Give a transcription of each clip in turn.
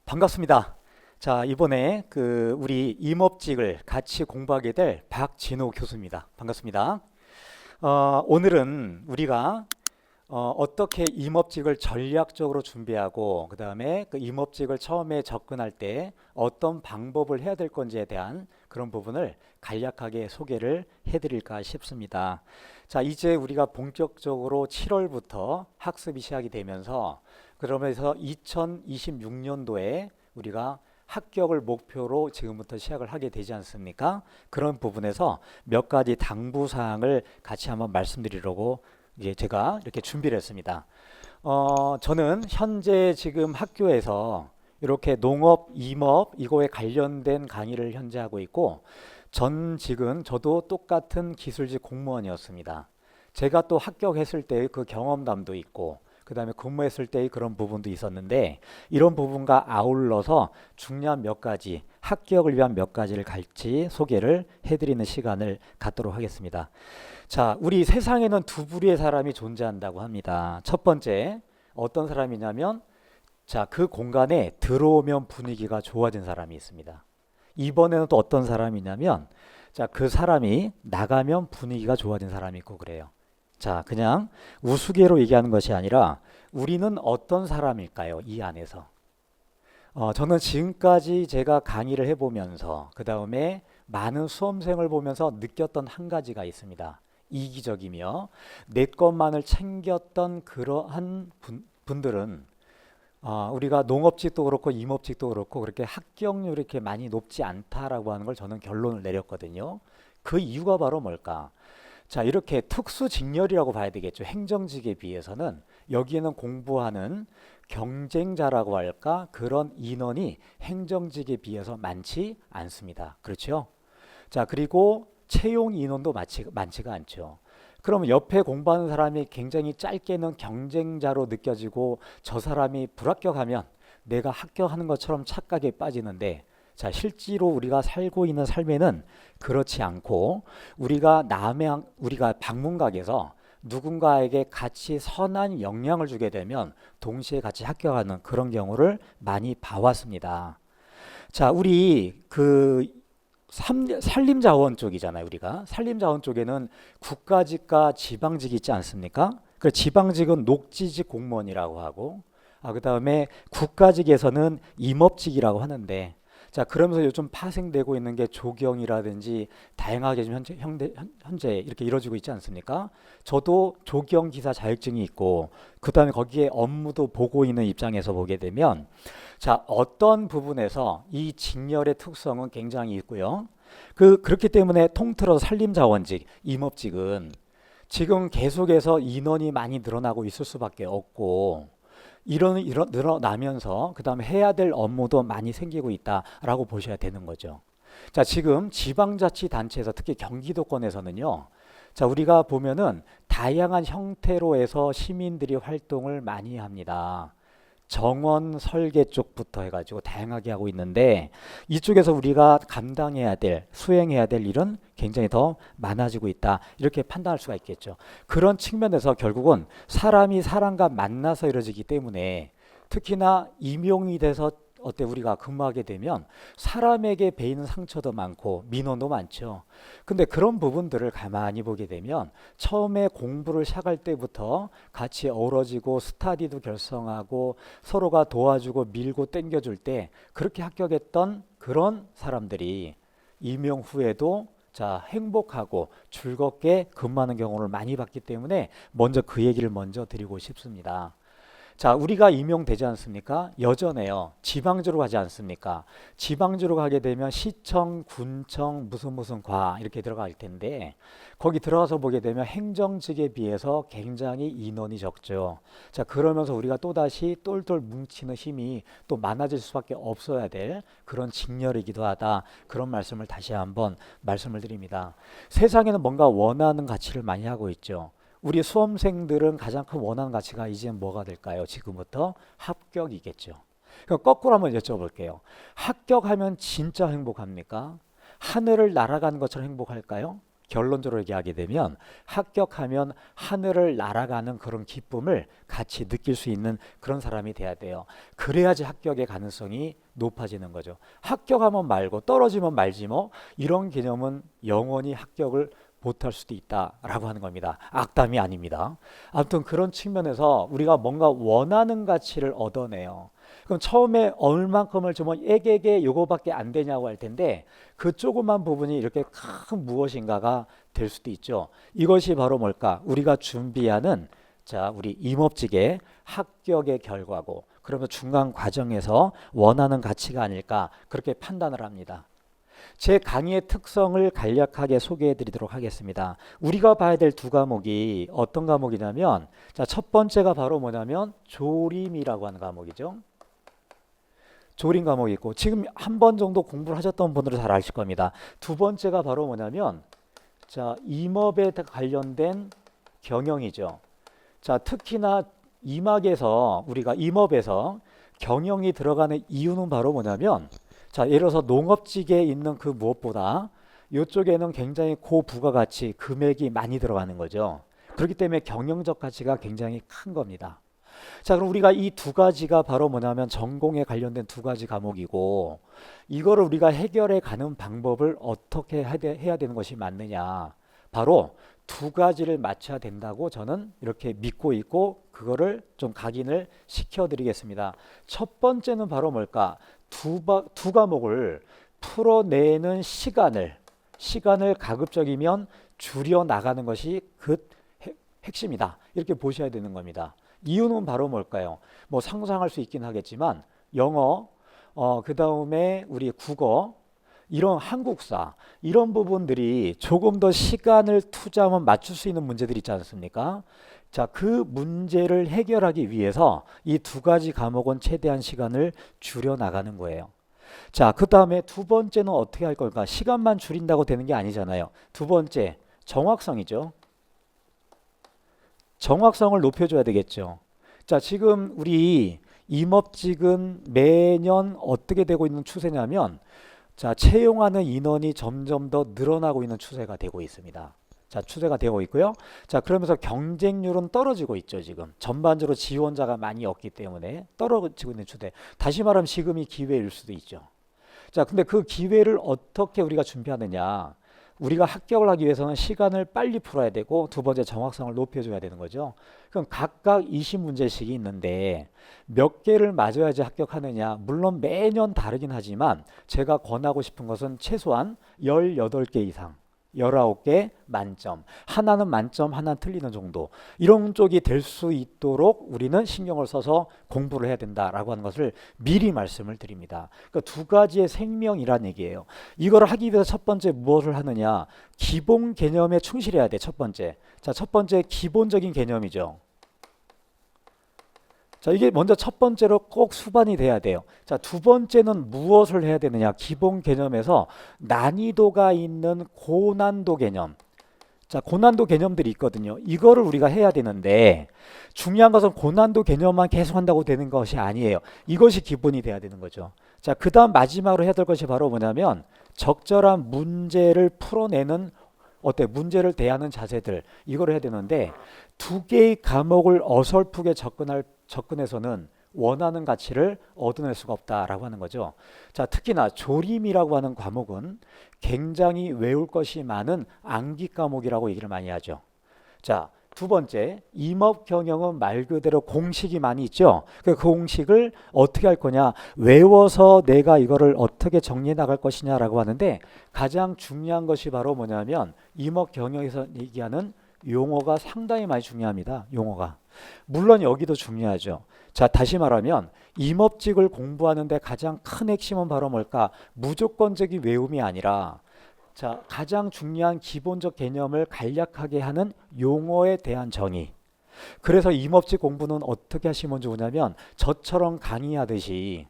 반갑습니다. 자, 이번에 우리 임업직을 같이 공부하게 될 박진호 교수입니다. 반갑습니다. 오늘은 우리가 어떻게 임업직을 전략적으로 준비하고 그 다음에 그 임업직을 처음에 접근할 때 어떤 방법을 해야 될 건지에 대한 그런 부분을 간략하게 소개를 해드릴까 싶습니다. 자, 이제 우리가 본격적으로 7월부터 학습이 시작이 되면서 그러면서 2026년도에 우리가 합격을 목표로 지금부터 시작을 하게 되지 않습니까? 그런 부분에서 몇 가지 당부 사항을 같이 한번 말씀드리려고 이제 제가 이렇게 준비를 했습니다. 저는 현재 지금 학교에서 이렇게 농업, 임업 이거에 관련된 강의를 현재 하고 있고 전직은 저도 똑같은 기술직 공무원이었습니다. 제가 또 합격했을 때 그 경험담도 있고 그 다음에 근무했을 때의 그런 부분도 있었는데 이런 부분과 아울러서 중요한 몇 가지 합격을 위한 몇 가지를 같이 소개를 해드리는 시간을 갖도록 하겠습니다. 자, 우리 세상에는 두 부류의 사람이 존재한다고 합니다. 첫 번째 어떤 사람이냐면 자, 그 공간에 들어오면 분위기가 좋아진 사람이 있습니다. 이번에는 또 어떤 사람이냐면 자, 그 사람이 나가면 분위기가 좋아진 사람이 있고 그래요. 자, 그냥 우스개로 얘기하는 것이 아니라 우리는 어떤 사람일까요? 이 안에서. 저는 지금까지 제가 강의를 해보면서 그 다음에 많은 수험생을 보면서 느꼈던 한 가지가 있습니다. 이기적이며 내 것만을 챙겼던 그러한 분들은 우리가 농업직도 그렇고 임업직도 그렇고 그렇게 합격률이 이렇게 많이 높지 않다라고 하는 걸 저는 결론을 내렸거든요. 그 이유가 바로 뭘까? 자, 이렇게 특수 직렬이라고 봐야 되겠죠. 행정직에 비해서는 여기에는 공부하는 경쟁자라고 할까? 그런 인원이 행정직에 비해서 많지 않습니다. 그렇죠? 자, 그리고 채용 인원도 많지가 않죠. 그러면 옆에 공부하는 사람이 굉장히 짧게는 경쟁자로 느껴지고 저 사람이 불합격하면 내가 합격하는 것처럼 착각에 빠지는데 자, 실제로 우리가 살고 있는 삶에는 그렇지 않고 우리가 방문각에서 누군가에게 같이 선한 영향을 주게 되면 동시에 같이 합격하는 그런 경우를 많이 봐왔습니다. 자, 우리 산림자원 쪽이잖아요. 우리가 산림자원 쪽에는 국가직과 지방직이 있지 않습니까? 그 지방직은 녹지직 공무원이라고 하고 그 다음에 국가직에서는 임업직이라고 하는데 자, 그러면서 요즘 파생되고 있는 게 조경이라든지 다양하게 지금 현재 이렇게 이루어지고 있지 않습니까? 저도 조경 기사 자격증이 있고 그 다음에 거기에 업무도 보고 있는 입장에서 보게 되면 자, 어떤 부분에서 이 직렬의 특성은 굉장히 있고요. 그렇기 때문에 통틀어 산림자원직, 임업직은 지금 계속해서 인원이 많이 늘어나고 있을 수밖에 없고 늘어나면서 그 다음에 해야 될 업무도 많이 생기고 있다라고 보셔야 되는 거죠. 자, 지금 지방자치단체에서 특히 경기도권에서는요. 자, 우리가 보면은 다양한 형태로 해서 시민들이 활동을 많이 합니다. 정원 설계 쪽부터 해가지고 다양하게 하고 있는데 이쪽에서 우리가 감당해야 될 수행해야 될 일은 굉장히 더 많아지고 있다 이렇게 판단할 수가 있겠죠. 그런 측면에서 결국은 사람이 사람과 만나서 이루어지기 때문에 특히나 임용이 돼서 우리가 근무하게 되면 사람에게 베이는 상처도 많고 민원도 많죠. 근데 그런 부분들을 가만히 보게 되면 처음에 공부를 시작할 때부터 같이 어우러지고 스타디도 결성하고 서로가 도와주고 밀고 당겨줄 때 그렇게 합격했던 그런 사람들이 임용 후에도 자, 행복하고 즐겁게 근무하는 경우를 많이 봤기 때문에 먼저 그 얘기를 먼저 드리고 싶습니다. 자, 우리가 임용되지 않습니까? 여전해요. 지방주로 가지 않습니까? 지방주로 가게 되면 시청, 군청, 무슨 과 이렇게 들어갈 텐데 거기 들어가서 보게 되면 행정직에 비해서 굉장히 인원이 적죠. 자, 그러면서 우리가 또다시 똘똘 뭉치는 힘이 또 많아질 수밖에 없어야 될 그런 직렬이기도 하다. 그런 말씀을 다시 한번 말씀을 드립니다. 세상에는 뭔가 원하는 가치를 많이 하고 있죠. 우리 수험생들은 가장 큰 원하는 가치가 이제 뭐가 될까요? 지금부터 합격이겠죠. 그럼 거꾸로 한번 여쭤볼게요. 합격하면 진짜 행복합니까? 하늘을 날아가는 것처럼 행복할까요? 결론적으로 얘기하게 되면 합격하면 하늘을 날아가는 그런 기쁨을 같이 느낄 수 있는 그런 사람이 돼야 돼요. 그래야지 합격의 가능성이 높아지는 거죠. 합격하면 말고 떨어지면 말지 뭐 이런 개념은 영원히 합격을 못할 수도 있다라고 하는 겁니다. 악담이 아닙니다. 아무튼 그런 측면에서 우리가 뭔가 원하는 가치를 얻어내요. 그럼 처음에 얼만큼을 주면 애게게 요거밖에 안 되냐고 할 텐데 그 조그만 부분이 이렇게 큰 무엇인가가 될 수도 있죠. 이것이 바로 뭘까? 우리가 준비하는 우리 임업직의 합격의 결과고 그러면 중간 과정에서 원하는 가치가 아닐까 그렇게 판단을 합니다. 제 강의의 특성을 간략하게 소개해 드리도록 하겠습니다. 우리가 봐야 될 두 과목이 어떤 과목이냐면 첫 번째가 바로 뭐냐면 조림이라고 하는 과목이죠. 조림 과목이 있고 지금 한 번 정도 공부를 하셨던 분들은 잘 아실 겁니다. 두 번째가 바로 뭐냐면 임업에 관련된 경영이죠. 특히나 임학에서 우리가 임업에서 경영이 들어가는 이유는 바로 뭐냐면 예를 들어서 농업직에 있는 그 무엇보다 이쪽에는 굉장히 고부가가치 금액이 많이 들어가는 거죠. 그렇기 때문에 경영적 가치가 굉장히 큰 겁니다. 그럼 우리가 이 두 가지가 바로 뭐냐면 전공에 관련된 두 가지 과목이고 이거를 우리가 해결해 가는 방법을 어떻게 해야 되는 것이 맞느냐. 바로 두 가지를 맞춰야 된다고 저는 이렇게 믿고 있고 그거를 좀 각인을 시켜드리겠습니다. 첫 번째는 바로 뭘까? 두 과목을 풀어내는 시간을 가급적이면 줄여 나가는 것이 그 핵심이다. 이렇게 보셔야 되는 겁니다. 이유는 바로 뭘까요? 뭐 상상할 수 있긴 하겠지만 영어, 그 다음에 우리 국어, 이런 한국사 이런 부분들이 조금 더 시간을 투자하면 맞출 수 있는 문제들이 있지 않습니까? 그 문제를 해결하기 위해서 이 두 가지 과목은 최대한 시간을 줄여 나가는 거예요. 그 다음에 두 번째는 어떻게 할 걸까? 시간만 줄인다고 되는 게 아니잖아요. 두 번째, 정확성이죠. 정확성을 높여줘야 되겠죠. 지금 우리 임업직은 매년 어떻게 되고 있는 추세냐면 채용하는 인원이 점점 더 늘어나고 있는 추세가 되고 있습니다. 추세가 되고 있고요. 그러면서 경쟁률은 떨어지고 있죠. 지금 전반적으로 지원자가 많이 없기 때문에 떨어지고 있는 추세. 다시 말하면 지금이 기회일 수도 있죠. 근데 그 기회를 어떻게 우리가 준비하느냐. 우리가 합격을 하기 위해서는 시간을 빨리 풀어야 되고 두 번째 정확성을 높여줘야 되는 거죠. 그럼 각각 20문제씩이 있는데 몇 개를 맞아야지 합격하느냐. 물론 매년 다르긴 하지만 제가 권하고 싶은 것은 최소한 18개 이상 19개 만점, 하나는 만점, 하나는 틀리는 정도 이런 쪽이 될 수 있도록 우리는 신경을 써서 공부를 해야 된다라고 하는 것을 미리 말씀을 드립니다. 그러니까 두 가지의 생명이란 얘기예요. 이걸 하기 위해서 첫 번째 무엇을 하느냐, 기본 개념에 충실해야 돼. 첫 번째, 첫 번째 기본적인 개념이죠. 이게 먼저 첫 번째로 꼭 수반이 돼야 돼요. 두 번째는 무엇을 해야 되느냐. 기본 개념에서 난이도가 있는 고난도 개념. 고난도 개념들이 있거든요. 이거를 우리가 해야 되는데 중요한 것은 고난도 개념만 계속 한다고 되는 것이 아니에요. 이것이 기본이 돼야 되는 거죠. 그 다음 마지막으로 해야 될 것이 바로 뭐냐면 적절한 문제를 풀어내는 문제를 대하는 자세들 이걸 해야 되는데 두 개의 과목을 어설프게 접근해서는 원하는 가치를 얻어낼 수가 없다라고 하는 거죠. 특히나 조림이라고 하는 과목은 굉장히 외울 것이 많은 암기 과목이라고 얘기를 많이 하죠. 두 번째, 임업 경영은 말 그대로 공식이 많이 있죠. 그 공식을 어떻게 할 거냐, 외워서 내가 이거를 어떻게 정리해 나갈 것이냐라고 하는데 가장 중요한 것이 바로 뭐냐면 임업 경영에서 얘기하는 용어가 상당히 많이 중요합니다. 용어가. 물론 여기도 중요하죠. 다시 말하면 임업직을 공부하는데 가장 큰 핵심은 바로 뭘까? 무조건적인 외움이 아니라 가장 중요한 기본적 개념을 간략하게 하는 용어에 대한 정의. 그래서 임업직 공부는 어떻게 하시면 좋으냐면 저처럼 강의하듯이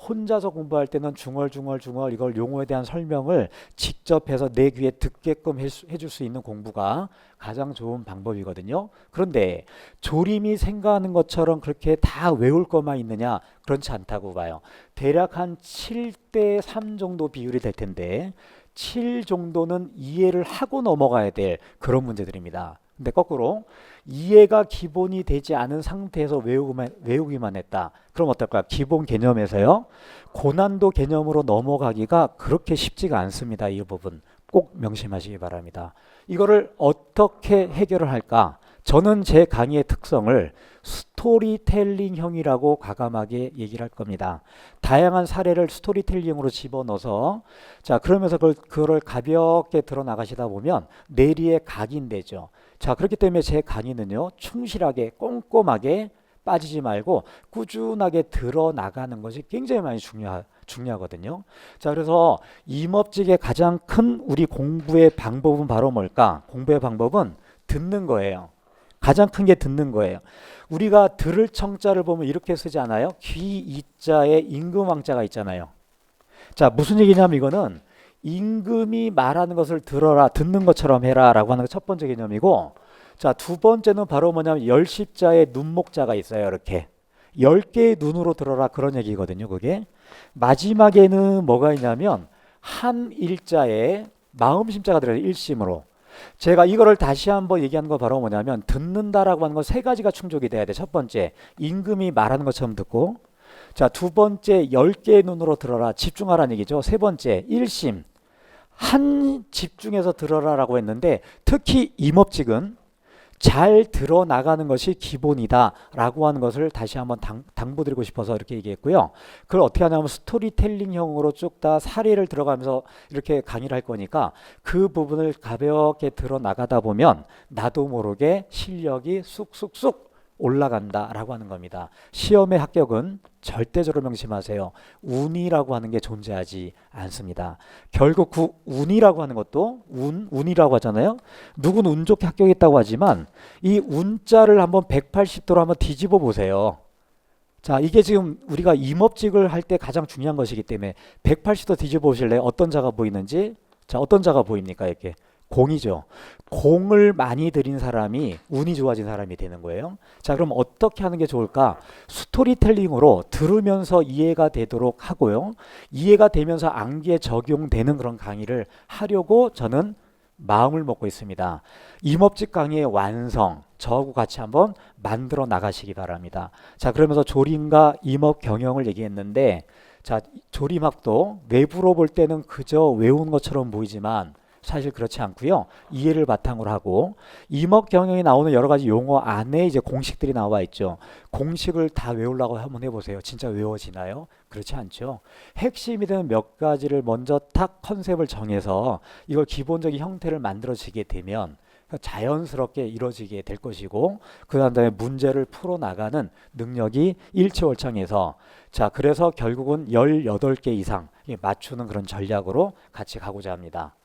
혼자서 공부할 때는 중얼중얼 이걸 용어에 대한 설명을 직접 해서 내 귀에 듣게끔 해줄 수 있는 공부가 가장 좋은 방법이거든요. 그런데 조림이 생각하는 것처럼 그렇게 다 외울 것만 있느냐? 그렇지 않다고 봐요. 대략 한 7대 3 정도 비율이 될 텐데 7 정도는 이해를 하고 넘어가야 될 그런 문제들입니다. 근데 거꾸로 이해가 기본이 되지 않은 상태에서 외우기만 했다. 그럼 어떨까요? 기본 개념에서요. 고난도 개념으로 넘어가기가 그렇게 쉽지가 않습니다. 이 부분 꼭 명심하시기 바랍니다. 이거를 어떻게 해결을 할까? 저는 제 강의의 특성을 스토리텔링형이라고 과감하게 얘기를 할 겁니다. 다양한 사례를 스토리텔링으로 집어넣어서 자 그러면서 그걸 가볍게 들어나가시다 보면 내리에 각인되죠. 자 그렇기 때문에 제 강의는요 충실하게 꼼꼼하게 빠지지 말고 꾸준하게 들어나가는 것이 굉장히 많이 중요하거든요. 자 그래서 임업직의 가장 큰 우리 공부의 방법은 바로 뭘까? 공부의 방법은 듣는 거예요. 가장 큰 게 듣는 거예요. 우리가 들을 청자를 보면 이렇게 쓰지 않아요? 귀 이자에 임금왕자가 있잖아요. 자 무슨 얘기냐면 이거는 임금이 말하는 것을 들어라, 듣는 것처럼 해라 라고 하는 게 첫 번째 개념이고, 자 두 번째는 바로 뭐냐면 열십자에 눈목자가 있어요. 이렇게 10개의 눈으로 들어라 그런 얘기거든요. 그게 마지막에는 뭐가 있냐면 한 일자에 마음심자가 들어요. 일심으로. 제가 이거를 다시 한번 얘기하는 거 바로 뭐냐면 듣는다라고 하는 건 세 가지가 충족이 돼야 돼. 첫 번째 임금이 말하는 것처럼 듣고, 자 두 번째 10개의 눈으로 들어라, 집중하라는 얘기죠. 세 번째 일심, 한 집중해서 들어라라고 했는데 특히 임업직은 잘 들어나가는 것이 기본이다 라고 하는 것을 다시 한번 당부드리고 싶어서 이렇게 얘기했고요. 그걸 어떻게 하냐면 스토리텔링형으로 쭉 다 사례를 들어가면서 이렇게 강의를 할 거니까 그 부분을 가볍게 들어나가다 보면 나도 모르게 실력이 쑥쑥쑥 올라간다 라고 하는 겁니다. 시험의 합격은 절대적으로 명심하세요. 운이라고 하는 게 존재하지 않습니다. 결국 그 운이라고 하는 것도 운이라고 하잖아요. 누구는 운 좋게 합격했다고 하지만 이 운자를 한번 180도로 한번 뒤집어 보세요. 자 이게 지금 우리가 임업직을 할 때 가장 중요한 것이기 때문에 180도 뒤집어 보실래요? 어떤 자가 보이는지. 자 어떤 자가 보입니까? 이렇게 공이죠. 공을 많이 들인 사람이 운이 좋아진 사람이 되는 거예요. 자 그럼 어떻게 하는 게 좋을까? 스토리텔링으로 들으면서 이해가 되도록 하고요. 이해가 되면서 암기에 적용되는 그런 강의를 하려고 저는 마음을 먹고 있습니다. 임업직 강의의 완성 저하고 같이 한번 만들어 나가시기 바랍니다. 자 그러면서 조림과 임업 경영을 얘기했는데, 자 조림학도 외부로 볼 때는 그저 외운 것처럼 보이지만 사실 그렇지 않고요. 이해를 바탕으로 하고 임업 경영에 나오는 여러 가지 용어 안에 이제 공식들이 나와 있죠. 공식을 다 외우려고 한번 해보세요. 진짜 외워지나요? 그렇지 않죠. 핵심이 되는 몇 가지를 먼저 탁 컨셉을 정해서 이걸 기본적인 형태를 만들어지게 되면 자연스럽게 이루어지게 될 것이고, 그 다음에 문제를 풀어나가는 능력이 일취월장해서 자 그래서 결국은 18개 이상 맞추는 그런 전략으로 같이 가고자 합니다.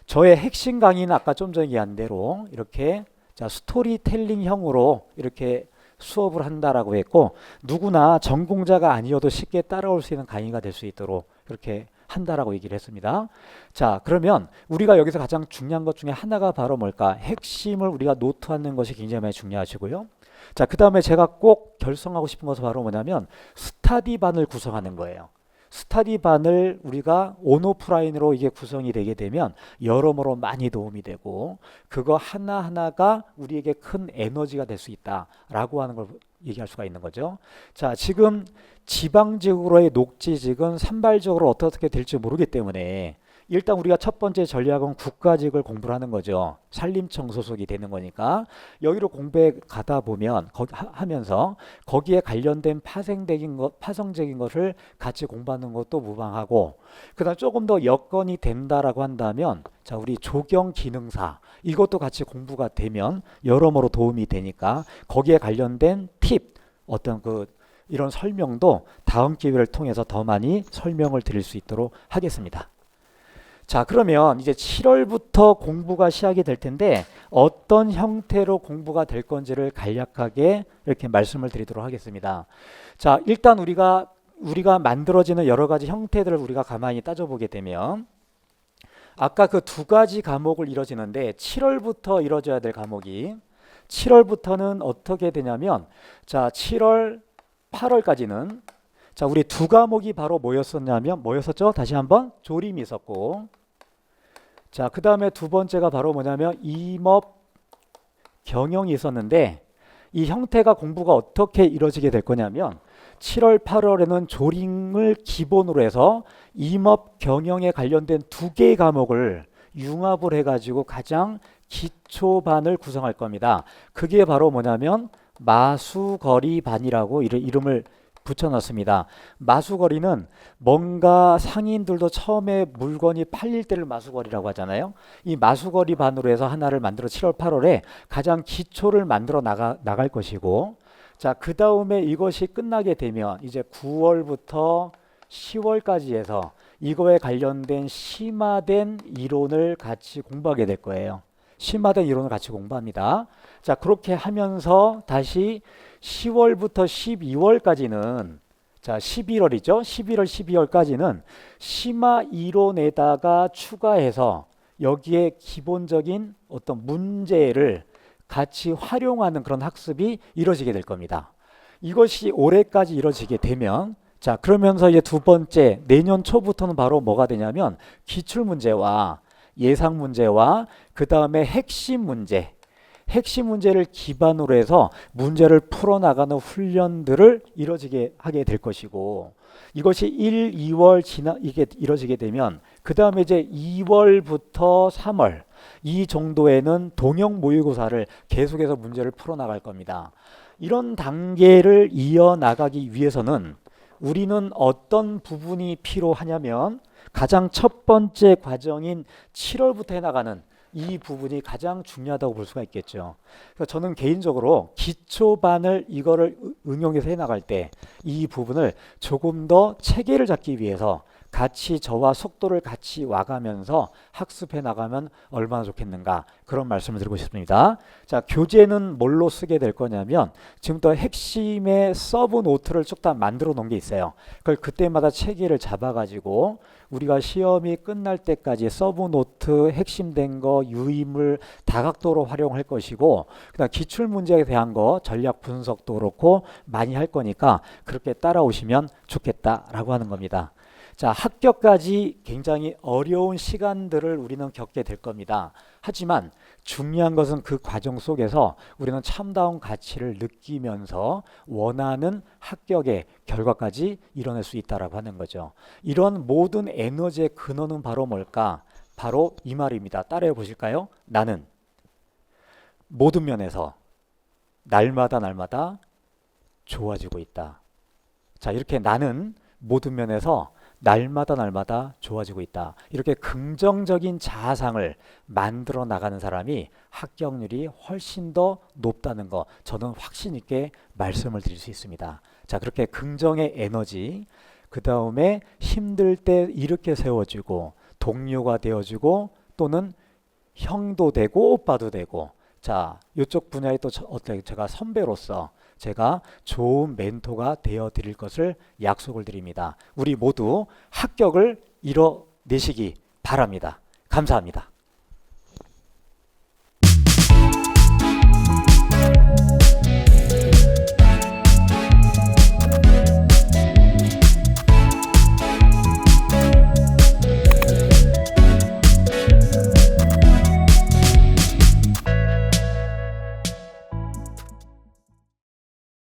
저의 핵심 강의는 아까 좀 전에 얘기한 대로 이렇게 자 스토리텔링형으로 이렇게 수업을 한다라고 했고, 누구나 전공자가 아니어도 쉽게 따라올 수 있는 강의가 될 수 있도록 이렇게 한다라고 얘기를 했습니다. 자 그러면 우리가 여기서 가장 중요한 것 중에 하나가 바로 뭘까? 핵심을 우리가 노트하는 것이 굉장히 많이 중요하시고요. 자 그 다음에 제가 꼭 결성하고 싶은 것은 바로 뭐냐면 스타디반을 구성하는 거예요. 스타디반을 우리가 온오프라인으로 이게 구성이 되게 되면 여러모로 많이 도움이 되고 그거 하나하나가 우리에게 큰 에너지가 될 수 있다라고 하는 걸 얘기할 수가 있는 거죠. 자 지금 지방직으로의 녹지직은 산발적으로 어떻게 될지 모르기 때문에 일단 우리가 첫 번째 전략은 국가직을 공부를 하는 거죠. 산림청 소속이 되는 거니까 여기로 공부해 가다 보면 하면서 거기에 관련된 파생적인 것을 같이 공부하는 것도 무방하고, 그다음 조금 더 여건이 된다라고 한다면 자 우리 조경 기능사 이것도 같이 공부가 되면 여러모로 도움이 되니까 거기에 관련된 팁 어떤 이런 설명도 다음 기회를 통해서 더 많이 설명을 드릴 수 있도록 하겠습니다. 자 그러면 이제 7월부터 공부가 시작이 될 텐데 어떤 형태로 공부가 될 건지를 간략하게 이렇게 말씀을 드리도록 하겠습니다. 자 일단 우리가 만들어지는 여러 가지 형태들을 우리가 가만히 따져보게 되면 아까 그 두 가지 과목을 이뤄지는데 7월부터 이뤄져야 될 과목이 7월부터는 어떻게 되냐면 자 7월 8월까지는 자 우리 두 과목이 바로 뭐였었죠? 다시 한번 조림이 있었고, 자, 그 다음에 두 번째가 바로 뭐냐면 임업 경영이 있었는데 이 형태가 공부가 어떻게 이루어지게 될 거냐면 7월, 8월에는 조링을 기본으로 해서 임업 경영에 관련된 두 개의 과목을 융합을 해가지고 가장 기초반을 구성할 겁니다. 그게 바로 뭐냐면 마수거리반이라고 이름을 붙여놨습니다. 마수거리는 뭔가 상인들도 처음에 물건이 팔릴 때를 마수거리라고 하잖아요. 이 마수거리 반으로 해서 하나를 만들어 7월, 8월에 가장 기초를 만들어 나갈 것이고, 자, 그 다음에 이것이 끝나게 되면 이제 9월부터 10월까지 해서 이거에 관련된 심화된 이론을 같이 공부하게 될 거예요. 심화된 이론을 같이 공부합니다. 자, 그렇게 하면서 다시 10월부터 12월까지는, 자, 11월이죠. 11월, 12월까지는 심화 이론에다가 추가해서 여기에 기본적인 어떤 문제를 같이 활용하는 그런 학습이 이루어지게 될 겁니다. 이것이 올해까지 이루어지게 되면, 자, 그러면서 이제 두 번째, 내년 초부터는 바로 뭐가 되냐면 기출 문제와 예상 문제와 그 다음에 핵심 문제를 기반으로 해서 문제를 풀어나가는 훈련들을 이루어지게 하게 될 것이고, 이것이 1, 2월 이게 이루어지게 되면 그 다음에 이제 2월부터 3월 이 정도에는 동형 모의고사를 계속해서 문제를 풀어나갈 겁니다. 이런 단계를 이어나가기 위해서는 우리는 어떤 부분이 필요하냐면 가장 첫 번째 과정인 7월부터 해나가는 이 부분이 가장 중요하다고 볼 수가 있겠죠. 그래서 저는 개인적으로 기초반을 이거를 응용해서 해나갈 때 이 부분을 조금 더 체계를 잡기 위해서 같이 저와 속도를 같이 와가면서 학습해 나가면 얼마나 좋겠는가, 그런 말씀을 드리고 싶습니다. 자, 교재는 뭘로 쓰게 될 거냐면 지금부터 핵심의 서브 노트를 쭉 다 만들어 놓은 게 있어요. 그걸 그때마다 체계를 잡아가지고 우리가 시험이 끝날 때까지 서브 노트 핵심된 거 유의물 다각도로 활용할 것이고, 그다음 기출 문제에 대한 거 전략 분석도 그렇고 많이 할 거니까 그렇게 따라오시면 좋겠다라고 하는 겁니다. 자, 합격까지 굉장히 어려운 시간들을 우리는 겪게 될 겁니다. 하지만 중요한 것은 그 과정 속에서 우리는 참다운 가치를 느끼면서 원하는 합격의 결과까지 이뤄낼 수 있다라고 하는 거죠. 이런 모든 에너지의 근원은 바로 뭘까? 바로 이 말입니다. 따라해 보실까요? 나는 모든 면에서 날마다 좋아지고 있다. 자, 이렇게 나는 모든 면에서 날마다 좋아지고 있다. 이렇게 긍정적인 자아상을 만들어 나가는 사람이 합격률이 훨씬 더 높다는 거 저는 확신 있게 말씀을 드릴 수 있습니다. 자, 그렇게 긍정의 에너지, 그 다음에 힘들 때 이렇게 세워주고 동료가 되어주고 또는 형도 되고 오빠도 되고, 자, 이쪽 분야에 또 어떻게 제가 선배로서 제가 좋은 멘토가 되어 드릴 것을 약속을 드립니다. 우리 모두 합격을 이뤄내시기 바랍니다. 감사합니다.